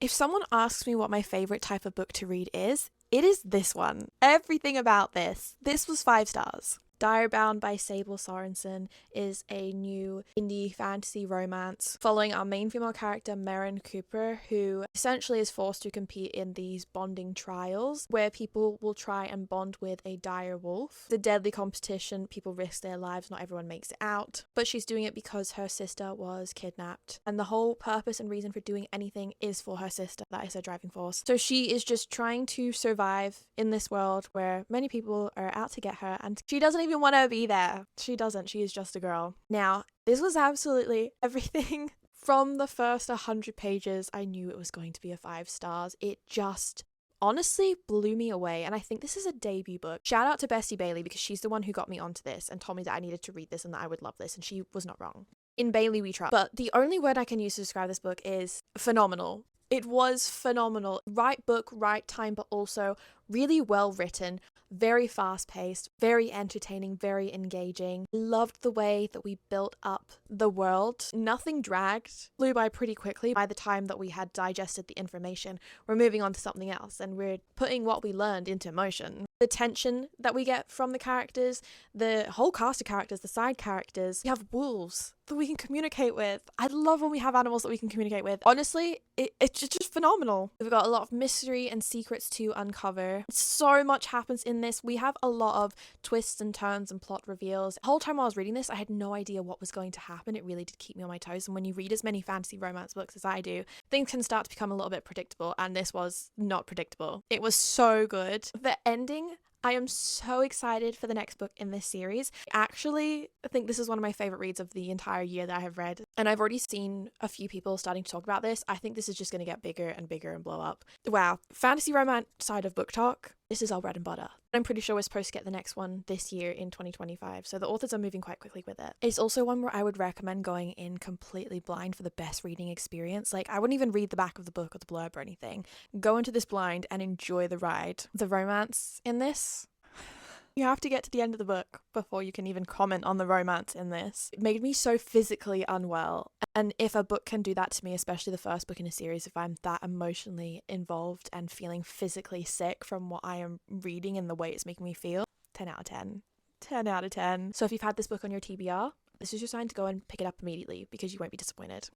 If someone asks me what my favorite type of book to read is, it is this one. Everything about this. This was 5 stars. Direbound by Sable Sorensen is a new indie fantasy romance following our main female character, Meryn Cooper, who essentially is forced to compete in these bonding trials where people will try and bond with a dire wolf. The deadly competition, people risk their lives, not everyone makes it out, but she's doing it because her sister was kidnapped. And the whole purpose and reason for doing anything is for her sister. That is her driving force. So she is just trying to survive in this world where many people are out to get her, and she doesn't even want to be there. She doesn't. She is just a girl. Now, this was absolutely everything. From the first 100 pages, I knew it was going to be a 5 stars. It just honestly blew me away, and I think this is a debut book. Shout out to Bessie Bailey, because she's the one who got me onto this and told me that I needed to read this and that I would love this, and she was not wrong. In Bailey we trust. But the only word I can use to describe this book is phenomenal. It was phenomenal. Right book, right time, but also really well written, very fast paced, very entertaining, very engaging. Loved the way that we built up the world. Nothing dragged. Flew by pretty quickly. By the time that we had digested the information, we're moving on to something else and we're putting what we learned into motion. The tension that we get from the characters, the whole cast of characters, the side characters. We have wolves that we can communicate with. I love when we have animals that we can communicate with. Honestly, it's just phenomenal. We've got a lot of mystery and secrets to uncover. So much happens in this. We have a lot of twists and turns and plot reveals. The whole time I was reading this, I had no idea what was going to happen. It really did keep me on my toes. And when you read as many fantasy romance books as I do, things can start to become a little bit predictable. And this was not predictable. It was so good. The ending, I am so excited for the next book in this series. Actually, I think this is one of my favorite reads of the entire year that I have read. And I've already seen a few people starting to talk about this. I think this is just going to get bigger and bigger and blow up. Wow. Fantasy romance side of Book Talk, this is our bread and butter. I'm pretty sure we're supposed to get the next one this year in 2025. So the authors are moving quite quickly with it. It's also one where I would recommend going in completely blind for the best reading experience. Like, I wouldn't even read the back of the book or the blurb or anything. Go into this blind and enjoy the ride. The romance in this, you have to get to the end of the book before you can even comment on the romance in this. It made me so physically unwell. And if a book can do that to me, especially the first book in a series, if I'm that emotionally involved and feeling physically sick from what I am reading and the way it's making me feel, 10 out of 10. 10 out of 10. So if you've had this book on your TBR, this is your sign to go and pick it up immediately because you won't be disappointed.